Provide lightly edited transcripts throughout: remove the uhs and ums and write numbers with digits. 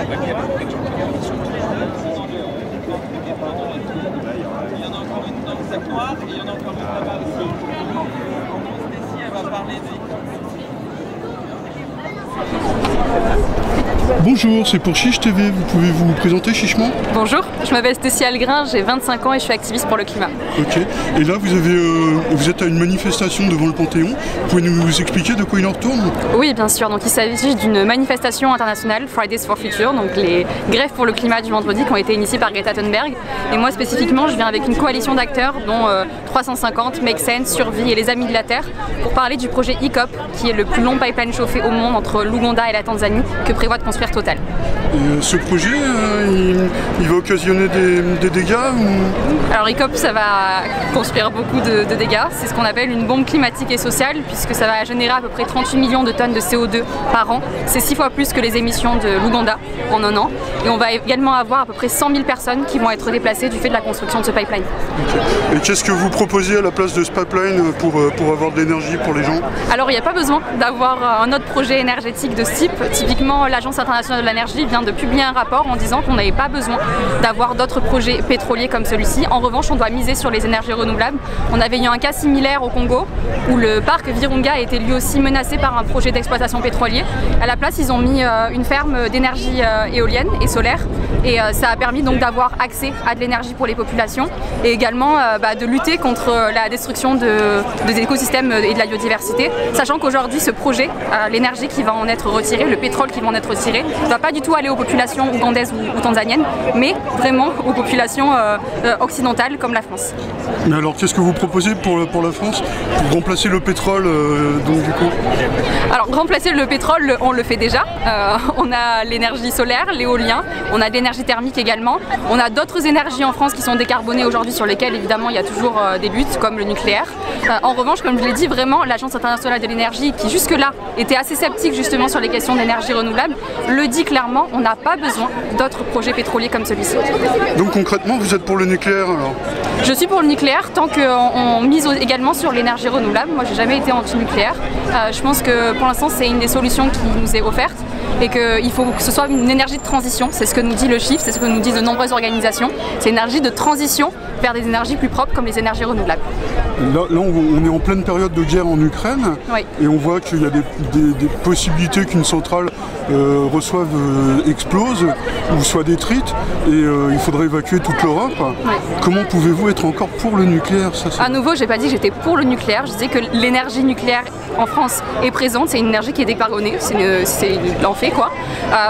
y en a encore une dans le sac noir et il y en a encore une là-bas aussi. En gros, Stacy, elle va parler de... Bonjour, c'est pour Chiche TV, vous pouvez vous présenter chichement? Bonjour, je m'appelle Stacy Algrin, j'ai 25 ans et je suis activiste pour le climat. Ok, et là vous êtes à une manifestation devant le Panthéon, vous pouvez nous expliquer de quoi il en retourne? Oui, bien sûr, donc il s'agit d'une manifestation internationale, Fridays for Future, donc les grèves pour le climat du vendredi qui ont été initiées par Greta Thunberg. Et moi spécifiquement, je viens avec une coalition d'acteurs dont 350, Make Sense, Survie et les Amis de la Terre pour parler du projet EACOP qui est le plus long pipeline chauffé au monde entre l'Ouganda et la Tanzanie que prévoit de construire Total. Et ce projet, il va occasionner des dégâts ou... Alors EACOP, ça va construire beaucoup de dégâts. C'est ce qu'on appelle une bombe climatique et sociale puisque ça va générer à peu près 38 millions de tonnes de CO2 par an. C'est 6 fois plus que les émissions de l'Ouganda en un an. Et on va également avoir à peu près 100 000 personnes qui vont être déplacées du fait de la construction de ce pipeline. Okay. Et qu'est-ce que vous proposez à la place de ce pipeline pour avoir de l'énergie pour les gens? Alors il n'y a pas besoin d'avoir un autre projet énergétique de ce type. Typiquement, l'Agence internationale de l'énergie vient de publier un rapport en disant qu'on n'avait pas besoin d'avoir d'autres projets pétroliers comme celui-ci. En revanche, on doit miser sur les énergies renouvelables. On avait eu un cas similaire au Congo où le parc Virunga a été lui aussi menacé par un projet d'exploitation pétrolier. À la place, ils ont mis une ferme d'énergie éolienne et solaire et ça a permis donc d'avoir accès à de l'énergie pour les populations et également de lutter contre la destruction des écosystèmes et de la biodiversité, sachant qu'aujourd'hui ce projet, l'énergie qui va en être retirée, le pétrole qui va en être retiré, ne va pas du tout aller aux populations ougandaises ou tanzaniennes, mais vraiment aux populations occidentales comme la France. Mais alors qu'est-ce que vous proposez pour la France pour remplacer le pétrole donc du coup? Alors remplacer le pétrole, on le fait déjà. On a l'énergie solaire, l'éolien, on a de l'énergie thermique également. On a d'autres énergies en France qui sont décarbonées aujourd'hui sur lesquelles évidemment il y a toujours des buts comme le nucléaire. En revanche, comme je l'ai dit, vraiment l'Agence internationale de l'énergie qui jusque-là était assez sceptique justement sur les questions d'énergie renouvelable, le dit clairement, on n'a pas besoin d'autres projets pétroliers comme celui-ci. Donc concrètement, vous êtes pour le nucléaire alors? Je suis pour le nucléaire tant qu'on mise également sur l'énergie renouvelable. Moi, j'ai jamais été anti-nucléaire. Je pense que pour l'instant, c'est une des solutions qui nous est offerte et qu'il faut que ce soit une énergie de transition. C'est ce que nous dit le chiffre, c'est ce que nous disent de nombreuses organisations. C'est une énergie de transition vers des énergies plus propres comme les énergies renouvelables. Là on est en pleine période de guerre en Ukraine, oui. Et on voit qu'il y a des possibilités qu'une centrale explose ou soit détruite et il faudrait évacuer toute l'Europe. Oui. Comment pouvez-vous être encore pour le nucléaire? À nouveau, j'ai pas dit que j'étais pour le nucléaire, je disais que l'énergie nucléaire en France est présente, c'est une énergie qui est décarbonée, c'est l'en fait quoi.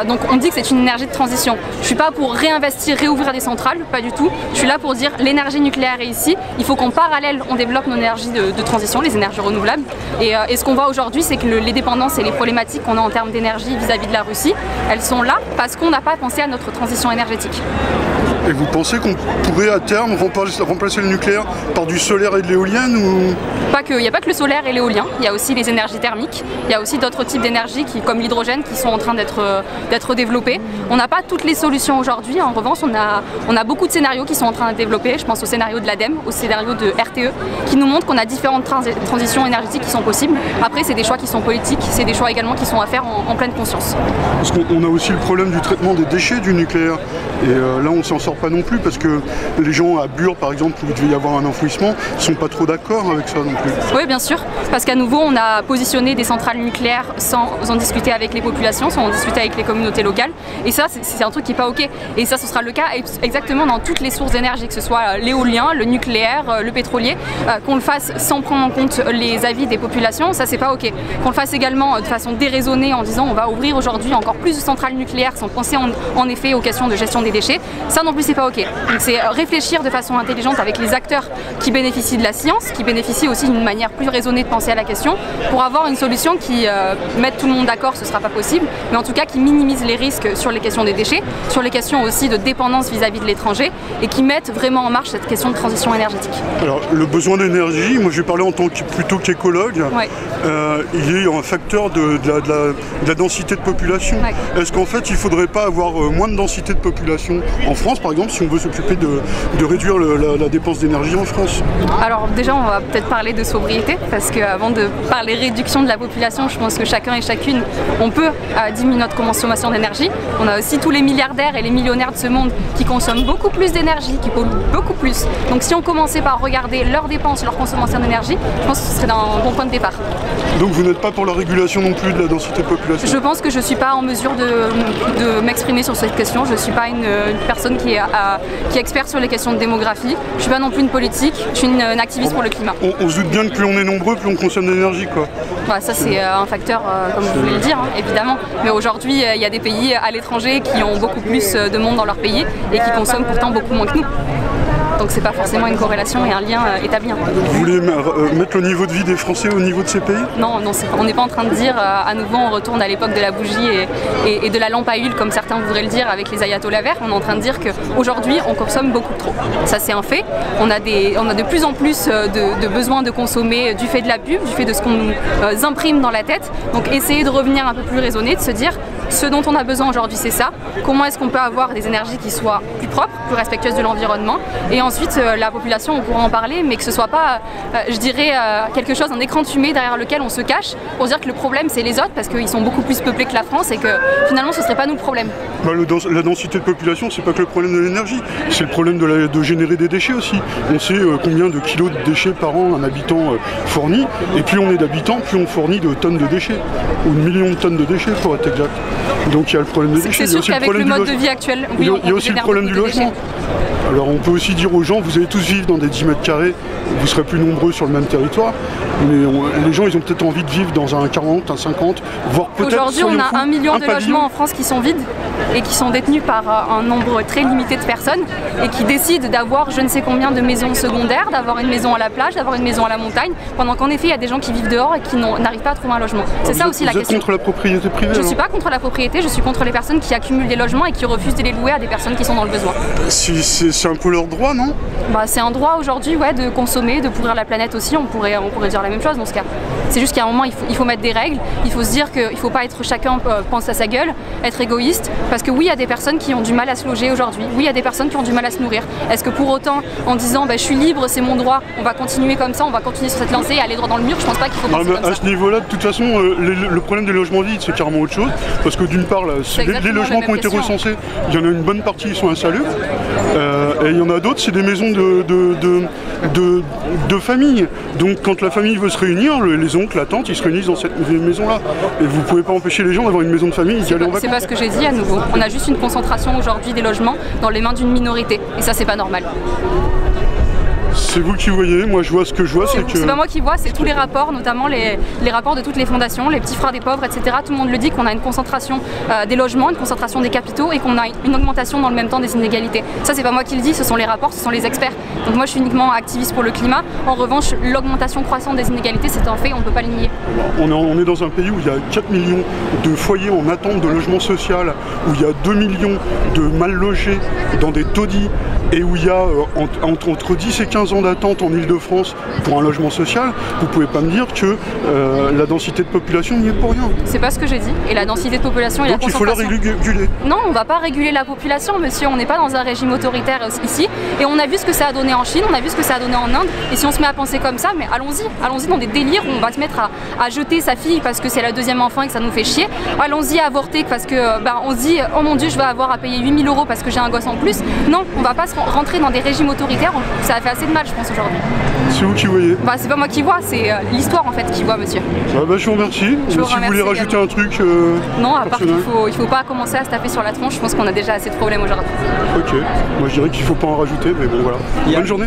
Donc on dit que c'est une énergie de transition. Je suis pas pour réinvestir, réouvrir des centrales, pas du tout. Je suis là pour dire l'énergie nucléaire est ici, il faut qu'en parallèle on développe nos énergies de transition, les énergies renouvelables. Et ce qu'on voit aujourd'hui, c'est que les dépendances et les problématiques qu'on a en termes d'énergie vis-à-vis de la Russie, elles sont là parce qu'on n'a pas pensé à notre transition énergétique. Et vous pensez qu'on pourrait à terme remplacer le nucléaire par du solaire et de l'éolienne ou... Il n'y a pas que le solaire et l'éolien, il y a aussi les énergies thermiques, il y a aussi d'autres types d'énergie comme l'hydrogène qui sont en train d'être développés. On n'a pas toutes les solutions aujourd'hui, en revanche on a beaucoup de scénarios qui sont en train d'être développés, je pense au scénario de l'ADEME, au scénario de RTE, qui nous montrent qu'on a différentes transitions énergétiques qui sont possibles. Après c'est des choix qui sont politiques, c'est des choix également qui sont à faire en pleine conscience. Parce qu'on a aussi le problème du traitement des déchets du nucléaire. Et là on s'en sort pas non plus parce que les gens à Bure par exemple où il devait y avoir un enfouissement ne sont pas trop d'accord avec ça non plus. Oui bien sûr, parce qu'à nouveau on a positionné des centrales nucléaires sans en discuter avec les populations, sans en discuter avec les communautés locales et ça c'est un truc qui n'est pas ok et ça ce sera le cas exactement dans toutes les sources d'énergie, que ce soit l'éolien, le nucléaire, le pétrolier, qu'on le fasse sans prendre en compte les avis des populations, ça c'est pas ok. Qu'on le fasse également de façon déraisonnée en disant on va ouvrir aujourd'hui encore plus de centrales nucléaires sans penser en effet aux questions de gestion des déchets, ça non plus c'est pas ok. Donc c'est réfléchir de façon intelligente avec les acteurs qui bénéficient de la science, qui bénéficient aussi d'une manière plus raisonnée de penser à la question pour avoir une solution qui mette tout le monde d'accord, ce sera pas possible, mais en tout cas qui minimise les risques sur les questions des déchets, sur les questions aussi de dépendance vis-à-vis de l'étranger et qui mette vraiment en marche cette question de transition énergétique. Alors le besoin d'énergie, moi je vais parler en tant plutôt qu'écologue, ouais. Il y a un facteur de la densité de population. Ouais. Est-ce qu'en fait il ne faudrait pas avoir moins de densité de population en France par exemple, si on veut s'occuper de réduire la dépense d'énergie en France? Alors déjà, on va peut-être parler de sobriété, parce qu'avant de parler réduction de la population, je pense que chacun et chacune, on peut diminuer notre consommation d'énergie. On a aussi tous les milliardaires et les millionnaires de ce monde qui consomment beaucoup plus d'énergie, qui polluent beaucoup plus. Donc si on commençait par regarder leurs dépenses, leur consommation d'énergie, je pense que ce serait un bon point de départ. Donc vous n'êtes pas pour la régulation non plus de la densité de population? Je pense que je ne suis pas en mesure de m'exprimer sur cette question. Je ne suis pas une personne qui est experte sur les questions de démographie. Je ne suis pas non plus une politique, je suis une activiste pour le climat. On se doute bien que plus on est nombreux, plus on consomme d'énergie, quoi. Bah, ça c'est un facteur, comme vous voulez le dire, hein, évidemment. Mais aujourd'hui, il y a des pays à l'étranger qui ont beaucoup plus de monde dans leur pays et qui consomment pourtant beaucoup moins que nous. Donc c'est pas forcément une corrélation et un lien établi. Vous voulez mettre le niveau de vie des Français au niveau de ces pays? Non, on n'est pas en train de dire à nouveau on retourne à l'époque de la bougie et de la lampe à huile comme certains voudraient le dire avec les ayatollahs verts. On est en train de dire qu'aujourd'hui on consomme beaucoup trop. Ça c'est un fait. On a de plus en plus de besoin de consommer du fait de la pub, du fait de ce qu'on nous imprime dans la tête. Donc essayer de revenir un peu plus raisonné, de se dire ce dont on a besoin aujourd'hui c'est ça. Comment est-ce qu'on peut avoir des énergies qui soient plus propres, plus respectueuses de l'environnement, et ensuite la population on pourra en parler, mais que ce soit pas je dirais quelque chose, un écran de fumée derrière lequel on se cache pour dire que le problème c'est les autres parce qu'ils sont beaucoup plus peuplés que la France et que finalement ce serait pas nous le problème. Bah, la densité de population c'est pas que le problème de l'énergie, c'est le problème de générer des déchets aussi. On sait combien de kilos de déchets par an un habitant fournit, et plus on est d'habitants, plus on fournit de tonnes de déchets, ou de millions de tonnes de déchets pour être exact. Donc il y a le problème des déchets. C'est sûr qu'avec le mode de vie actuel, oui, il y a aussi le problème du logement. Alors on peut aussi dire aux gens, vous allez tous vivre dans des 10 mètres carrés, vous serez plus nombreux sur le même territoire, mais les gens ils ont peut-être envie de vivre dans un 40, un 50, voire peut-être... Aujourd'hui on a 1 million de logements en France qui sont vides et qui sont détenus par un nombre très limité de personnes et qui décident d'avoir je ne sais combien de maisons secondaires, d'avoir une maison à la plage, d'avoir une maison à la montagne, pendant qu'en effet il y a des gens qui vivent dehors et qui n'arrive pas à trouver un logement. C'est ça aussi la question. Vous êtes contre la propriété privée? Je ne suis pas contre la propriété, je suis contre les personnes qui accumulent des logements et qui refusent de les louer à des personnes qui sont dans le besoin. C'est un peu leur droit, non? Bah, c'est un droit aujourd'hui, ouais, de consommer, de pourrir la planète aussi, on pourrait dire la même chose dans ce cas. C'est juste qu'à un moment il faut mettre des règles, il faut se dire qu'il ne faut pas être chacun pense à sa gueule, être égoïste, parce que oui il y a des personnes qui ont du mal à se loger aujourd'hui, oui il y a des personnes qui ont du mal à se nourrir. Est-ce que pour autant en disant bah, je suis libre, c'est mon droit, on va continuer comme ça, on va continuer sur cette lancée et aller droit dans le mur? Je pense pas qu'il faut penser comme ça. À ce niveau-là, de toute façon, le problème des logements vides c'est carrément autre chose, parce que d'une part les logements qui ont été recensés, il y en a une bonne partie qui sont insalubres, et il y en a d'autres c'est des maisons de famille. Donc quand la famille veut se réunir, les oncles, la tante, ils se réunissent dans cette maison-là. Et vous pouvez pas empêcher les gens d'avoir une maison de famille et d'y aller en vacances. C'est pas ce que j'ai dit à nouveau. On a juste une concentration aujourd'hui des logements dans les mains d'une minorité. Et ça c'est pas normal. C'est vous qui voyez, moi je vois ce que je vois, c'est que... C'est pas moi qui vois, c'est tous les rapports, notamment les rapports de toutes les fondations, les petits frères des pauvres, etc. Tout le monde le dit qu'on a une concentration des logements, une concentration des capitaux et qu'on a une augmentation dans le même temps des inégalités. Ça c'est pas moi qui le dis, ce sont les rapports, ce sont les experts. Donc moi je suis uniquement activiste pour le climat. En revanche, l'augmentation croissante des inégalités c'est un fait, on ne peut pas le nier. On est dans un pays où il y a 4 millions de foyers en attente de logement social, où il y a 2 millions de mal logés dans des taudis, et où il y a entre 10 et 15 ans d'attente en Ile-de-France pour un logement social, vous pouvez pas me dire que la densité de population n'y est pour rien. C'est pas ce que j'ai dit. Et la densité de population et la concentration... Donc il faut la réguler. Non, on va pas réguler la population, monsieur. On n'est pas dans un régime autoritaire ici. Et on a vu ce que ça a donné en Chine, on a vu ce que ça a donné en Inde. Et si on se met à penser comme ça, mais allons-y dans des délires où on va se mettre à jeter sa fille parce que c'est la deuxième enfant et que ça nous fait chier. Allons-y à avorter parce que on se dit oh mon dieu je vais avoir à payer 8 000 € parce que j'ai un gosse en plus. Non, on va pas rentrer dans des régimes autoritaires. Ça a fait assez de mal je pense aujourd'hui. C'est vous qui voyez? Bah c'est pas moi qui vois, c'est l'histoire en fait qui voit monsieur. Je vous remercie. Si vous voulez rajouter un truc non, à part qu'il faut pas commencer à se taper sur la tronche, je pense qu'on a déjà assez de problèmes aujourd'hui. Ok, moi je dirais qu'il faut pas en rajouter, mais bon voilà. Bonne journée.